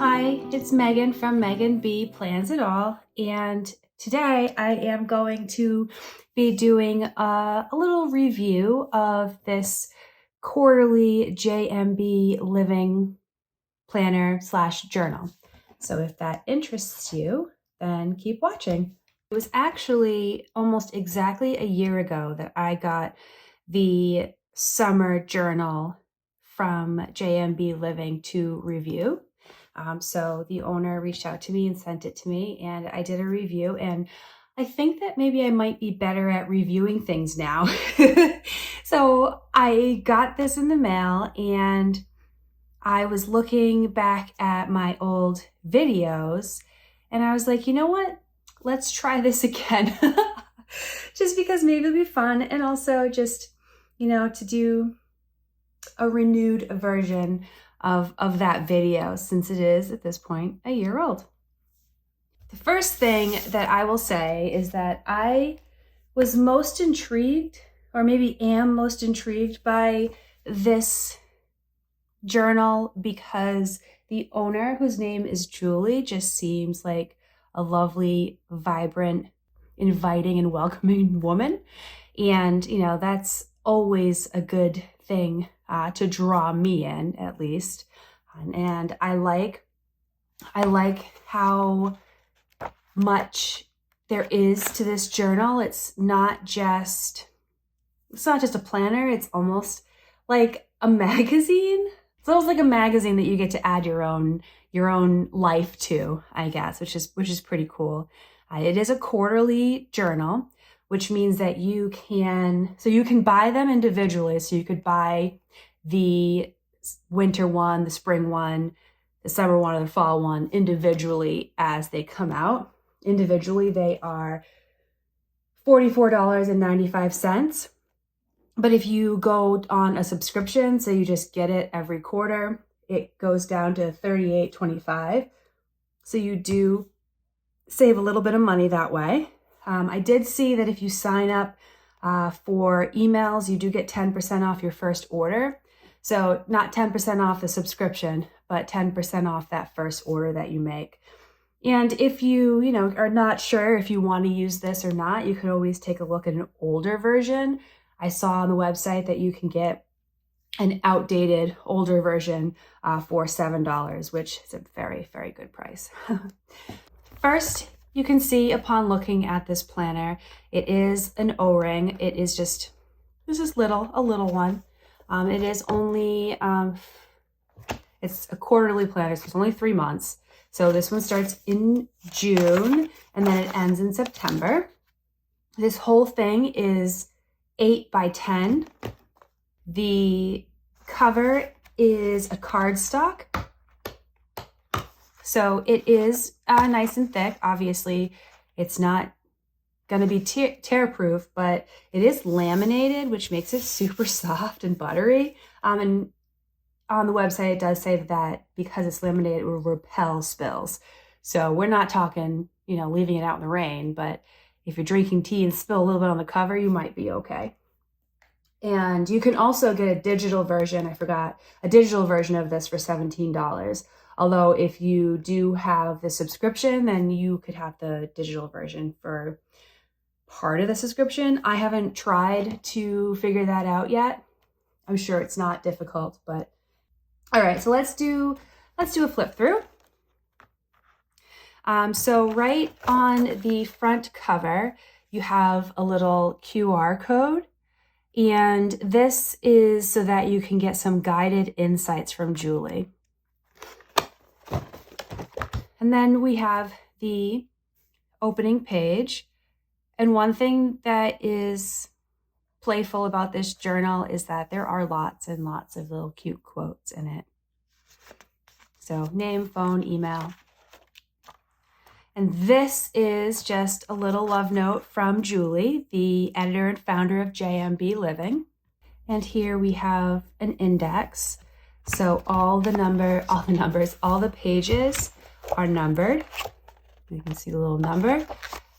Hi, it's Megan from Megan B Plans It All, and today I am going to be doing a little review of this quarterly jmbLiving planner / journal. So if that interests you, then keep watching. It was actually almost exactly a year ago that I got the summer journal from jmbLiving to review. So the owner reached out to me and sent it to me, and I did a review, and I think that maybe I might be better at reviewing things now. So I got this in the mail, and I was looking back at my old videos, and I was like, you know what? Let's try this again. Just because maybe it'll be fun, and also just, to do a renewed version of that video, since it is at this point a year old. The first thing that I will say is that I was most intrigued, or maybe am most intrigued by this journal because the owner, whose name is Julie, just seems like a lovely, vibrant, inviting, and welcoming woman. And, that's always a good thing to draw me in, at least. And I like how much there is to this journal. It's not just a planner. It's almost like a magazine. It's almost like a magazine that you get to add your own life to, I guess, which is pretty cool. It is a quarterly journal, which means that you can buy them individually. So you could buy the winter one, the spring one, the summer one, or the fall one individually as they come out. Individually, they are $44.95. But if you go on a subscription, so you just get it every quarter, it goes down to $38.25. So you do save a little bit of money that way. I did see that if you sign up for emails, you do get 10% off your first order. So not 10% off the subscription, but 10% off that first order that you make. And if you, are not sure if you want to use this or not, you could always take a look at an older version. I saw on the website that you can get an outdated, older version for $7, which is a very, very good price. First, you can see upon looking at this planner, it is an O-ring. It is just, this is a little one. It is only, it's a quarterly planner, so it's only 3 months. So this one starts in June, and then it ends in September. This whole thing is 8 by 10. The cover is a cardstock. So it is nice and thick. Obviously, it's not going to be tear-proof, but it is laminated, which makes it super soft and buttery. And on the website, it does say that because it's laminated, it will repel spills. So we're not talking, leaving it out in the rain, but if you're drinking tea and spill a little bit on the cover, you might be okay. And you can also get a digital version. I forgot, a digital version of this for $17. Although if you do have the subscription, then you could have the digital version for part of the subscription. I haven't tried to figure that out yet. I'm sure it's not difficult, but all right, so let's do a flip through. So right on the front cover, you have a little QR code, and this is so that you can get some guided insights from Julie. And then we have the opening page. And one thing that is playful about this journal is that there are lots and lots of little cute quotes in it. So name, phone, email. And this is just a little love note from Julie, the editor and founder of jmbLiving. And here we have an index. So all the pages are numbered. You can see the little number.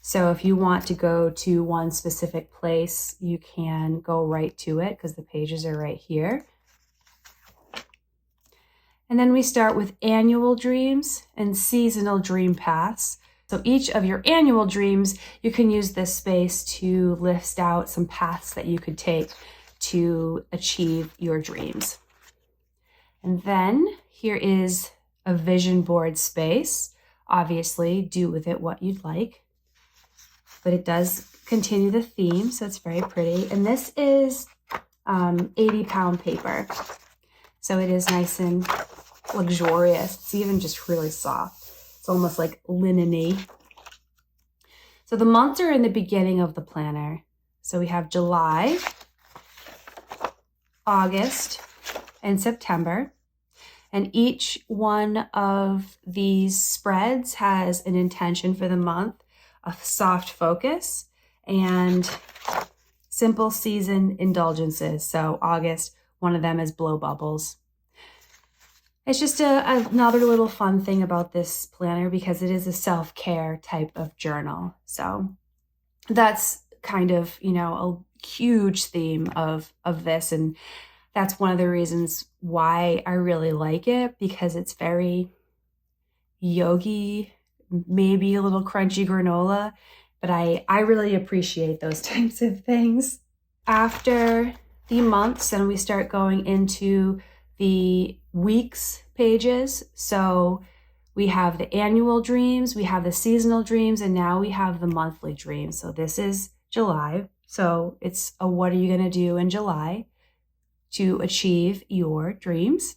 So if you want to go to one specific place, you can go right to it because the pages are right here. And then we start with annual dreams and seasonal dream paths. So each of your annual dreams, you can use this space to list out some paths that you could take to achieve your dreams. And then here is a vision board space. Obviously, do with it what you'd like, but it does continue the theme, so it's very pretty. And this is 80-pound paper, so it is nice and luxurious. It's even just really soft. It's almost like linen-y. So the months are in the beginning of the planner. So we have July, August, and September. And each one of these spreads has an intention for the month, a soft focus, and simple season indulgences. So August, one of them is blow bubbles. It's just another little fun thing about this planner because it is a self-care type of journal. So that's kind of, a huge theme of this. And that's one of the reasons why I really like it, because it's very yogi, maybe a little crunchy granola, but I really appreciate those types of things. After the months, then we start going into the weeks pages. So we have the annual dreams, we have the seasonal dreams, and now we have the monthly dreams. So this is July. So it's a what are you going to do in July to achieve your dreams.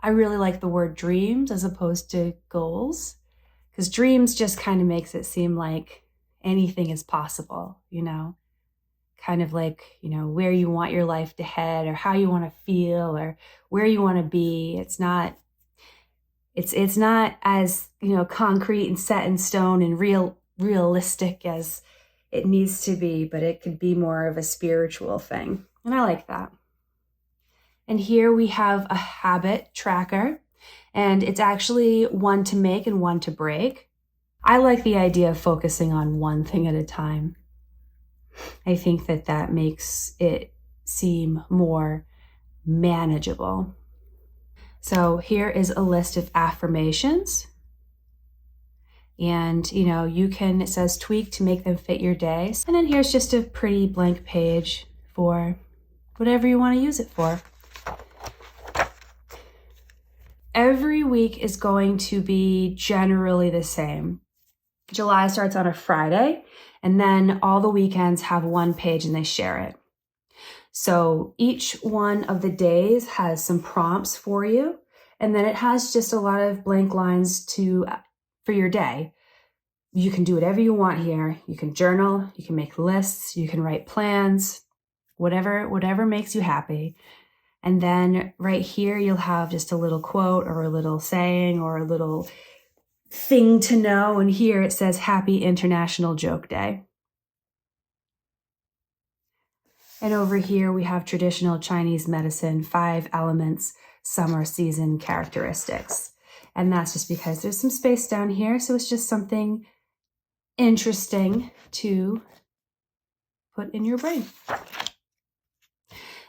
I really like the word dreams as opposed to goals, because dreams just kind of makes it seem like anything is possible, kind of like, where you want your life to head or how you want to feel or where you want to be. It's not as, concrete and set in stone and realistic as it needs to be, but it could be more of a spiritual thing. And I like that. And here we have a habit tracker, and it's actually one to make and one to break. I like the idea of focusing on one thing at a time. I think that makes it seem more manageable. So here is a list of affirmations. And, it says tweak to make them fit your day. And then here's just a pretty blank page for whatever you want to use it for. Every week is going to be generally the same. July starts on a Friday, and then all the weekends have one page and they share it. So each one of the days has some prompts for you, and then it has just a lot of blank lines for your day. You can do whatever you want here. You can journal, you can make lists, you can write plans, whatever makes you happy. And then right here, you'll have just a little quote or a little saying or a little thing to know. And here it says, Happy International Joke Day. And over here, we have traditional Chinese medicine, 5 elements, summer season characteristics. And that's just because there's some space down here. So it's just something interesting to put in your brain.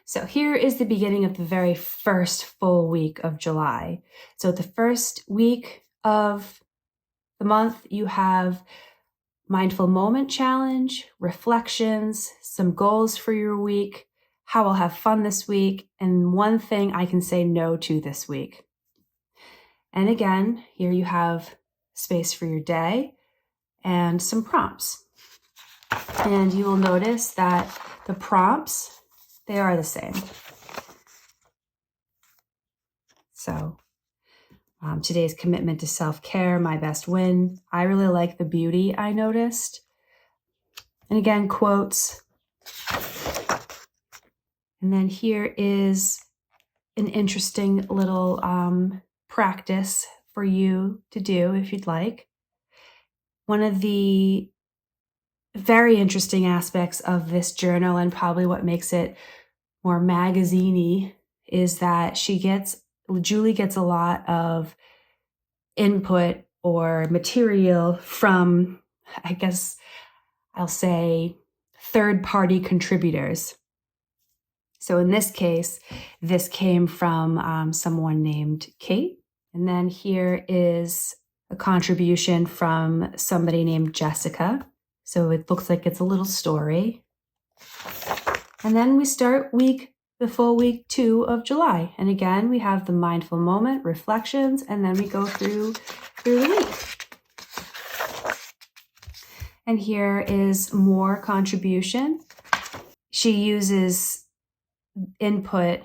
So here is the beginning of the very first full week of July. So the first week of the month, you have mindful moment challenge, reflections, some goals for your week, how I'll have fun this week, and one thing I can say no to this week. And again, here you have space for your day and some prompts. And you will notice that the prompts, they are the same. So today's commitment to self-care, my best win. I really like the beauty I noticed. And again, quotes. And then here is an interesting little practice for you to do if you'd like. One of the very interesting aspects of this journal, and probably what makes it more magazine-y, is that Julie gets a lot of input or material from, I guess I'll say, third-party contributors. So in this case, this came from someone named Kate. And then here is a contribution from somebody named Jessica. So it looks like it's a little story. And then we start the full week 2 of July. And again, we have the mindful moment, reflections, and then we go through the week. And here is more contribution. She uses input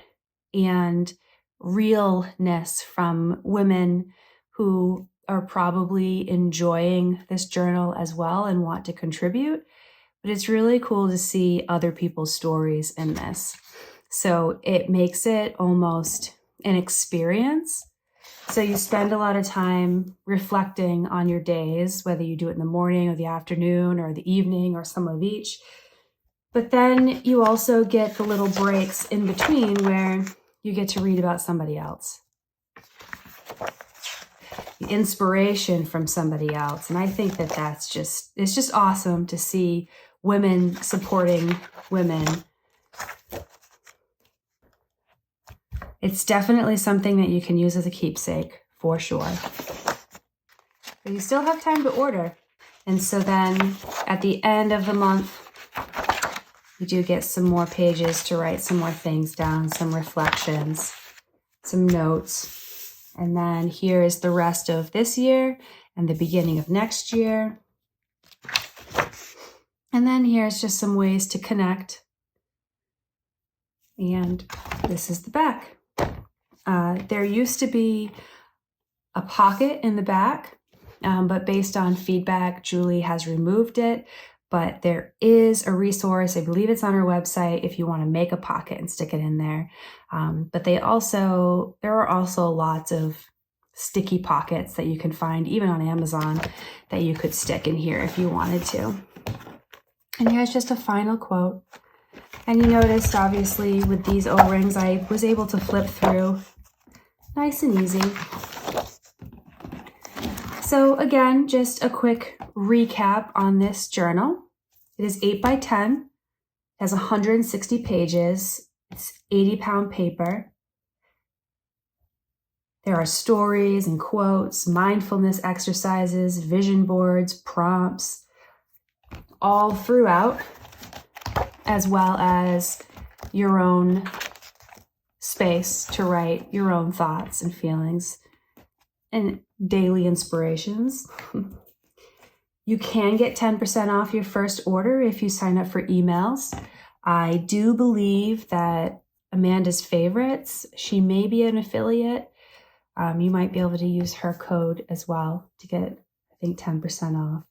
and realness from women who are probably enjoying this journal as well and want to contribute. But it's really cool to see other people's stories in this. So it makes it almost an experience. So you spend a lot of time reflecting on your days, whether you do it in the morning or the afternoon or the evening or some of each. But then you also get the little breaks in between where you get to read about somebody else. The inspiration from somebody else. And I think that it's just awesome to see women supporting women. It's definitely something that you can use as a keepsake, for sure. But you still have time to order. And so then at the end of the month, you do get some more pages to write some more things down, some reflections, some notes. And then here is the rest of this year and the beginning of next year. And then here's just some ways to connect. And this is the back. There used to be a pocket in the back, but based on feedback, Julie has removed it. But there is a resource, I believe it's on her website, if you want to make a pocket and stick it in there. But there are also lots of sticky pockets that you can find, even on Amazon, that you could stick in here if you wanted to. And here's just a final quote. And you noticed, obviously, with these O-rings, I was able to flip through nice and easy. So again, just a quick recap on this journal. It is 8 by 10, it has 160 pages, it's 80-pound paper. There are stories and quotes, mindfulness exercises, vision boards, prompts, all throughout, as well as your own space to write your own thoughts and feelings and daily inspirations. You can get 10% off your first order if you sign up for emails. I do believe that Amanda's Favorites, she may be an affiliate. You might be able to use her code as well to get, I think, 10% off.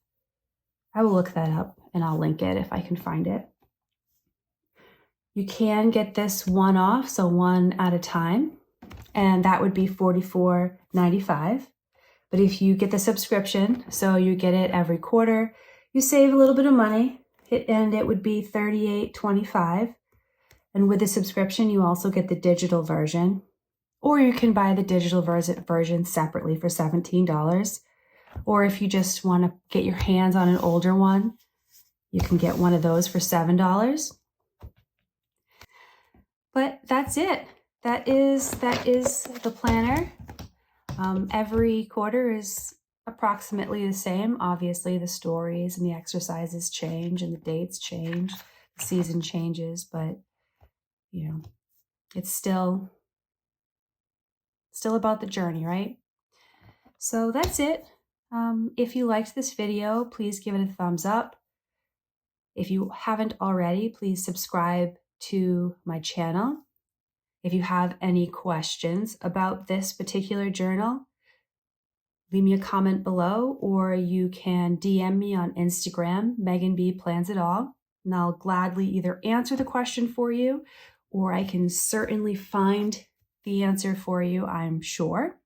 I will look that up and I'll link it if I can find it. You can get this one off, so one at a time, and that would be $44.95. But if you get the subscription, so you get it every quarter, you save a little bit of money, and it would be $38.25. And with the subscription, you also get the digital version, or you can buy the digital version separately for $17. Or if you just want to get your hands on an older one, you can get one of those for $7. But that's it. That is the planner. Every quarter is approximately the same. Obviously, the stories and the exercises change and the dates change, the season changes, but it's still about the journey, right? So that's it. If you liked this video, please give it a thumbs up. If you haven't already, please subscribe to my channel. If you have any questions about this particular journal, leave me a comment below, or you can DM me on Instagram, Megan B Plans It All, and I'll gladly either answer the question for you, or I can certainly find the answer for you, I'm sure.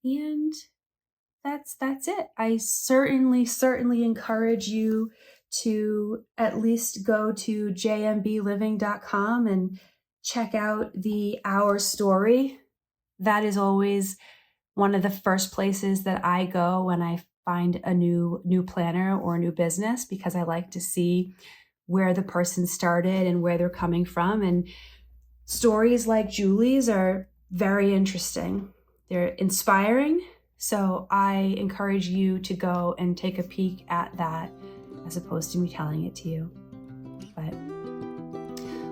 And that's it. I certainly encourage you to at least go to jmbLiving.com and check out the Our Story. That is always one of the first places that I go when I find a new planner or a new business, because I like to see where the person started and where they're coming from. And stories like Julie's are very interesting. They're inspiring. So I encourage you to go and take a peek at that as opposed to me telling it to you. But,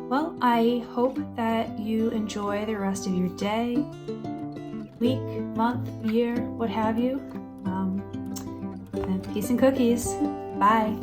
well, I hope that you enjoy the rest of your day, week, month, year, what have you. And peace and cookies. Bye.